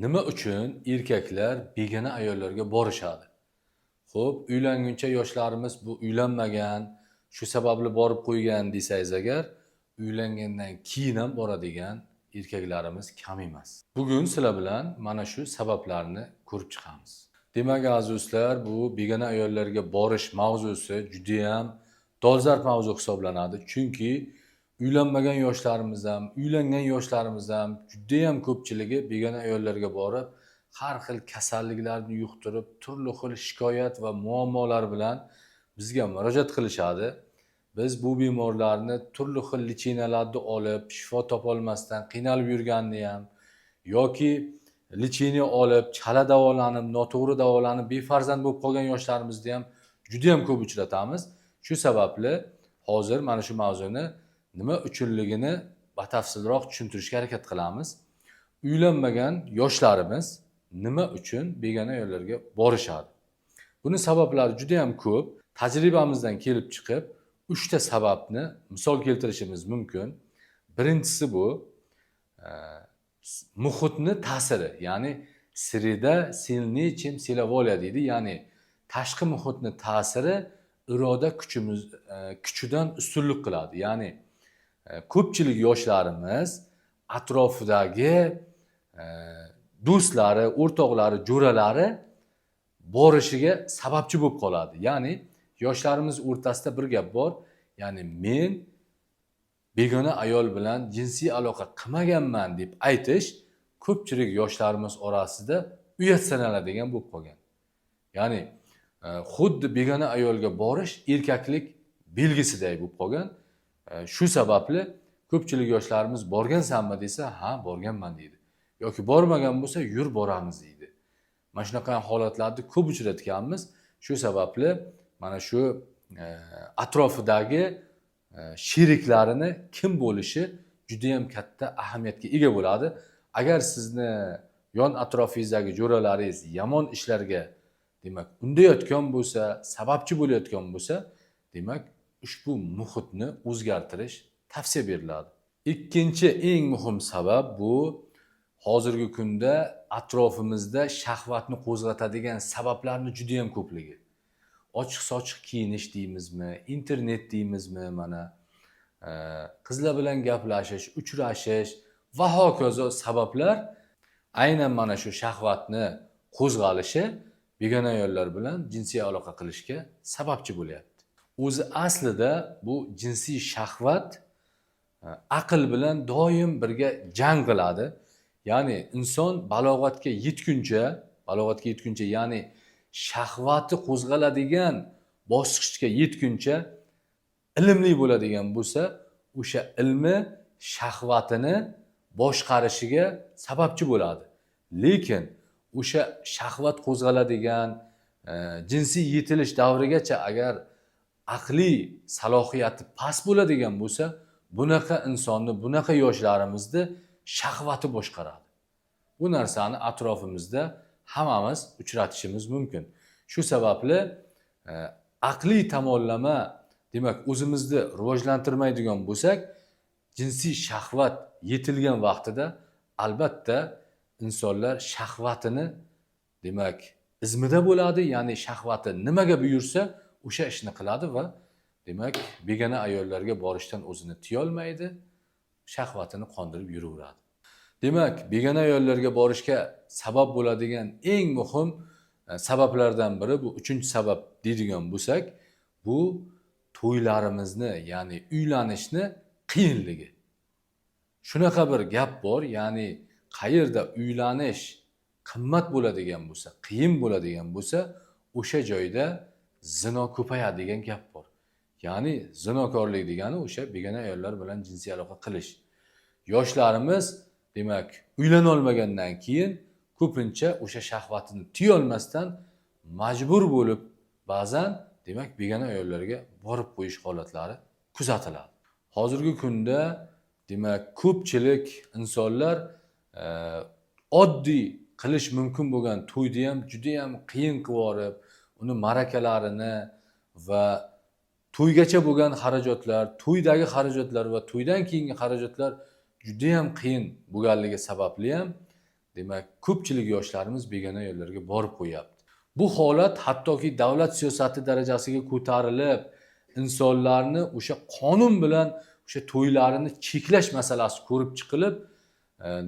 Nima uchun erkaklar begona ayollarga borishadi? Xo'p, uylanguncha yoshlarimiz bu uylanmagan, shu sababli borib qo'ygan desangiz agar, uylangandan keyin ham boradigan erkaklarimiz kam emas. Bugun sizlar bilan mana shu sabablarni ko'rib chiqamiz. Demak, aziz do'stlar, bu begona ayollarga borish mavzusi juda ham dolzarb mavzu hisoblanadi. Chunki uylanmagan yoshlarimiz ham, uylangan yoshlarimiz ham juda ham ko'pchiligi begona ayollarga borib, har xil kasalliklarni yuqtirib, turli xil shikoyat va muammolar bilan bizga murojaat qilishadi. Biz bu bemorlarni turli xil lichinalarni olib, shifo topolmasdan qiynalib yurganini ham yoki lichina olib, chala davolanib, noto'g'ri davolanib, befarzand bo'lib qolgan yoshlarimizni ham juda ham ko'p uchratamiz. Shu sababli hozir mana shu mavzuni nima uchunligini batafsilroq tushuntirishga harakat qilamiz. Uylanmagan yoshlarimiz nima uchun begona ayollarga borishadi? Buni sabablari juda ham ko'p. Tajribamizdan kelib chiqib, 3 ta sababni misol keltirishimiz mumkin. Birinchisi bu muhitni ta'siri, ya'ni sirida silni chim silavolia deydi, ya'ni tashqi muhitni ta'siri iroda kuchidan ustunlik qiladi. Ya'ni ko'pchilik yoshlarimiz atrofidagi do'stlari, o'rtoqlari, jo'ralari borishiga sababchi bo'lib qoladi. Ya'ni yoshlarimiz o'rtasida bir gap bor. Ya'ni men begona ayol bilan jinsiy aloqa qilmaganman deb aytish ko'pchilik yoshlarimiz orasida uyat sanaladigan bo'lib qolgan. Ya'ni xuddi begona ayolga borish erkaklik belgisiday bo'lib qolgan. Shu sababli ko'pchilik yoshlarimiz borgansanmi desa, ha, borganman deydi. Yoki bormagan bo'lsa, yur boramiz deydi. Mana shunaqa holatlarni ko'p uchratganmiz. Shu sababli mana shu atrofidagi sheriklarini kim bo'lishi juda ham katta ahamiyatga ega bo'ladi. Agar sizni yon atrofingizdagi jo'ralaringiz yomon ishlarga, demak, undayotgan bo'lsa, sababchi bo'layotgan bo'lsa, demak, ushbu muhitni o'zgartirish tavsiya beriladi. Ikkinchi eng muhim sabab bu hozirgi kunda atrofimizda shahvatni qo'zg'atadigan sabablarni juda ham ko'pligi. Ochiq-sochiq kiyinish deymizmi, internet deymizmi, mana qizlar bilan gaplashish, uchrashish va hokazo sabablar aynan mana shu shahvatni qo'zg'alishi begona ayollar bilan jinsiy aloqa qilishga sababchi bo'lyapti. O'zi aslida bu jinsiy shahvat aql bilan doim birga jang qiladi. Ya'ni inson balog'atga yetguncha, ya'ni shahvati qo'zg'aladigan bosqichga yetguncha ilmli bo'ladigan bo'lsa, o'sha ilmi shahvatini boshqarishiga sababchi bo'ladi. Lekin o'sha shahvat qo'zg'aladigan jinsiy yetilish davrigacha agar aqliy salohiyati past bo'ladigan bo'lsa, bunaqa insonni, bunaqa yoshlarimizni shahvati boshqaradi. Bu narsani atrofimizda hammamiz uchratishimiz mumkin. Shu sababli aqliy tomonlama, demak, o'zimizni rivojlantirmaydigan bo'lsak, jinsiy shahvat yetilgan vaqtida albatta insonlar shahvatini, demak, izmida bo'ladi, ya'ni shahvati nimaga buyursa, o'sha ishni qiladi va demak, begona ayollarga borishdan o'zini tiyolmaydi, shahvatini qondirib yuraveradi. Demak, begona ayollarga borishga sabab bo'ladigan eng muhim sabablardan biri, bu 3-sabab deydigan bo'lsak, bu to'ylarimizni, ya'ni uylanishni qiyinligi. Shunaqa bir gap bor, ya'ni qayerda uylanish qimmat bo'ladigan bo'lsa, qiyin bo'ladigan bo'lsa, o'sha joyda zino ko'payadi degan gap bor. Ya'ni zinokorlik degani o'sha begona ayollar bilan jinsiy aloqa qilish. Yoshlarimiz demak, uylana olmagandan keyin ko'pincha o'sha shahvatini tiyolmasdan majbur bo'lib ba'zan demak begona ayollarga borib qo'yish holatlari kuzatiladi. Hozirgi kunda demak ko'pchilik insonlar oddiy qilish mumkin bo'lgan to'yni ham juda ham qiyin qilib yorib, uni ma'rakalarini va to'ygacha bo'lgan xarajatlar, to'ydagi xarajatlar va to'ydan keyingi xarajatlar juda ham qiyin bo'lganligi sababli ham demak, ko'pchilik yoshlarimiz begona yo'llarga borib qo'yapti. Bu holat hattoki davlat siyosati darajasiga ko'tarilib, insonlarni o'sha qonun bilan o'sha to'ylarini cheklash masalasi ko'rib chiqilib,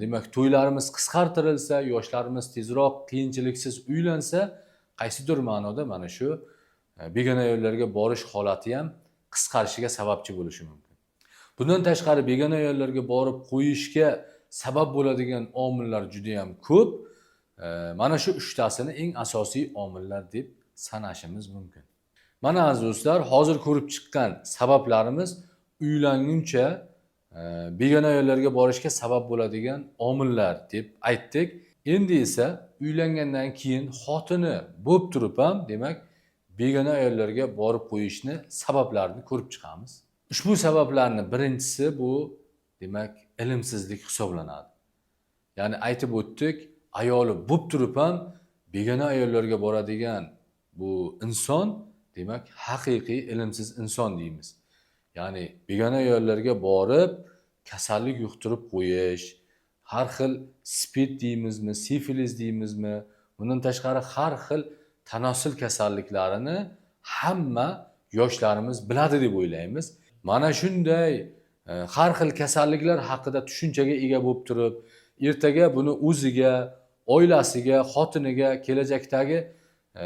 demak, to'ylarimiz qisqartirilsa, yoshlarimiz tezroq qiyinchiliksiz uylansa, qaysidir ma'noda mana shu begona yo'llarga borish holati ham qisqarishiga sababchi bo'lishi mumkin. Bundan tashqari begona yo'llarga borib qo'yishga sabab bo'ladigan omillar juda ham ko'p. Mana shu 3tasini eng asosiy omillar deb sanashimiz mumkin. Mana aziz do'stlar, hozir ko'rib chiqqan sabablarimiz uylanguncha begona yo'llarga borishga sabab bo'ladigan omillar deb aytdik. Endi esa uylangandan keyin xotini bo'lib turib ham, demak, begona ayollarga borib qo'yishni sabablarini ko'rib chiqamiz. Ushbu sabablarning birinchisi bu, demak, ilmsizlik hisoblanadi. Ya'ni aytib o'tdik, ayoli bo'lib turib ham begona ayollarga boradigan bu inson, demak, haqiqiy ilmsiz inson deymiz. Ya'ni begona ayollarga borib kasallik yuqtirib qo'yish, har xil spid deymizmi, sifilis deymizmi, bundan tashqari har xil tanosil kasalliklarini hamma yoshlarimiz biladi deb o'ylaymiz. Mana shunday har xil kasalliklar haqida tushunchaga ega bo'lib turib, ertaga buni o'ziga, oilasiga, xotiniga, kelajakdagi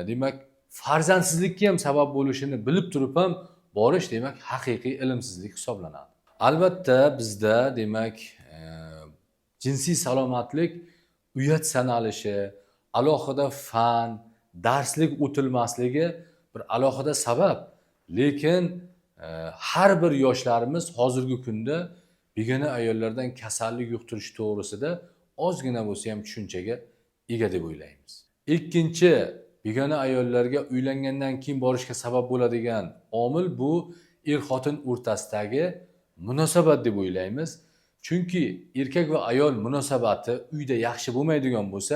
demak, farzandsizlikka ham sabab bo'lishini bilib turib ham borish, demak, haqiqiy ilmsizlik hisoblanadi. Albatta bizda, demak, jinsiy salomatlik uyat sanalishi, alohida fan, darslik o'tilmasligi bir alohida sabab. Lekin har bir yoshlarimiz hozirgi kunda begona ayollardan kasallik yuqtirish to'g'risida ozgina bo'lsa ham tushunchaga ega deb o'ylaymiz. Ikkinchi, begona ayollarga uylangandan keyin borishga sabab bo'ladigan omil bu er-xotin o'rtasidagi munosabat deb o'ylaymiz. Chunki erkak va ayol munosabati uyda yaxshi bo'lmaydigan bo'lsa,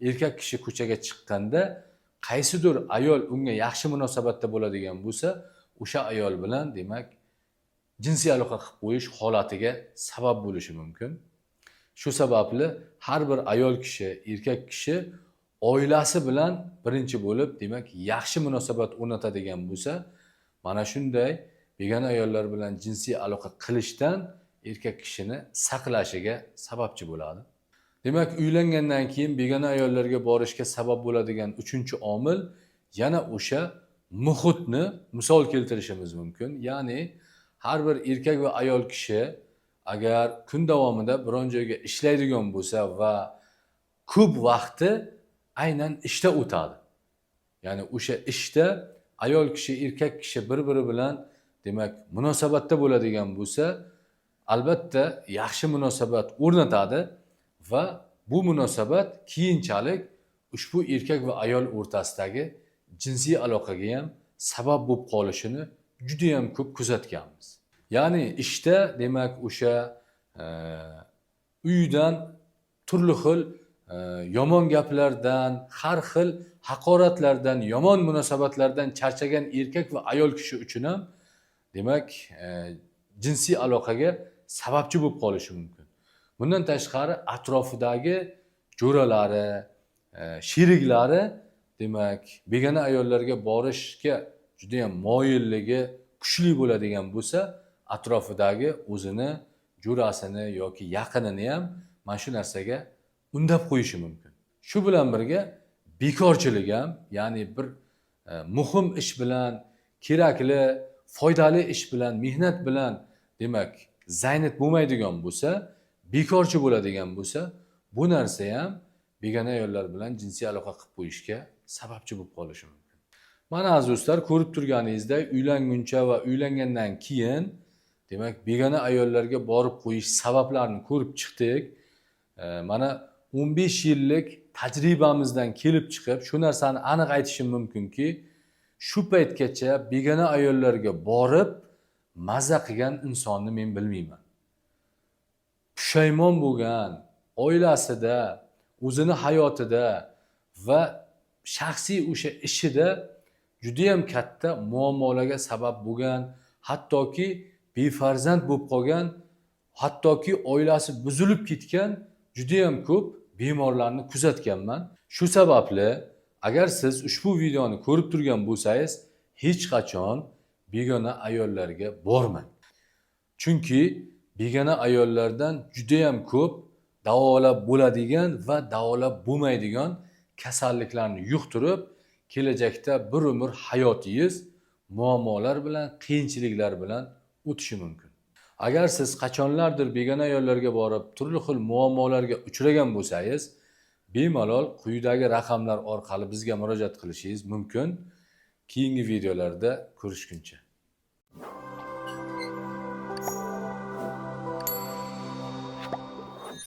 erkak kishi ko'chaga chiqqanda qaysidir ayol unga yaxshi munosabatda bo'ladigan bo'lsa, o'sha ayol bilan, demak, jinsiy aloqa qilib qo'yish holatiga sabab bo'lishi mumkin. Shu sababli har bir ayol kishi, erkak kishi oilasi bilan birinchi bo'lib, demak, yaxshi munosabat o'rnatadigan bo'lsa, mana shunday begona ayollar bilan jinsiy aloqa qilishdan erkak kishini saqlashiga sababchi bo'ladi. Demak, uylangandan keyin begona ayollarga borishga sabab bo'ladigan uchinchi omil yana o'sha muhitni misol keltirishimiz mumkin. Ya'ni har bir erkak va ayol kishi agar kun davomida biron joyga ishlaydigan bo'lsa va ko'p vaqti aynan ishda o'tadi. Ya'ni o'sha ishda ayol kishi, erkak kishi bir-biri bilan, demak, munosabatda bo'ladigan bo'lsa, albatta yaxshi munosabat o'rnatadi va bu munosabat keyinchalik ushbu erkak va ayol o'rtasidagi jinsiy aloqaga ham sabab bo'lib qolishini juda ham ko'p kuzatganmiz. Ya'ni ishda, demak, o'sha uydan turli xil yomon gaplardan, har xil haqoratlardan, yomon munosabatlardan charchagan erkak va ayol kishi uchun ham, demak, jinsiy aloqaga sababchi bo'lib qolishi mumkin. Bundan tashqari atrofidagi jo'ralari, sheriklari, demak, begona ayollarga borishga juda ham moyilligi kuchli bo'ladigan bo'lsa, atrofidagi o'zini, jo'rasini yoki yaqinini ham mana shu narsaga undab qo'yishi mumkin. Shu bilan birga bekorchilik ham, ya'ni bir muhim ish bilan, kerakli, foydali ish bilan, mehnat bilan, demak, zaynat bo'lmaydigan bo'lsa, bekorchi bo'ladigan bo'lsa, bu narsa ham begona ayollar bilan jinsiy aloqa qilib qo'yishga sababchi bo'lib qolishi mumkin. Mana aziz do'stlar, ko'rib turganingizdek, uylanguncha va uylangandan keyin, demak, begona ayollarga borib qo'yish sabablarini ko'rib chiqdik. Mana 15 yillik tajribamizdan kelib chiqib, shu narsani aniq aytishim mumkinki, shu paytgacha begona ayollarga borib maza qilgan insonni men bilmayman. Pushaymon bo'lgan, oilasida, o'zini hayotida va shaxsiy o'sha ishida juda ham katta muammolarga sabab bo'lgan, hattoki befarzand bo'lib qolgan, hattoki oilasi buzilib ketgan juda ham ko'p bemorlarni kuzatganman. Shu sababli agar siz ushbu videoni ko'rib turgan bo'lsangiz, hech qachon begona ayollarga bormang. Chunki begona ayollardan juda ham ko'p davolab bo'ladigan va davolab bo'lmaydigan kasalliklarni yuqtirib, kelajakda bir umr hayotingiz muammolar bilan, qiyinchiliklar bilan o'tishi mumkin. Agar siz qachonlardir begona ayollarga borib, turli xil muammolarga uchragan bo'lsangiz, bemalol quyidagi raqamlar orqali bizga murojaat qilishingiz mumkin. Keyingi videolarda ko'rishguncha.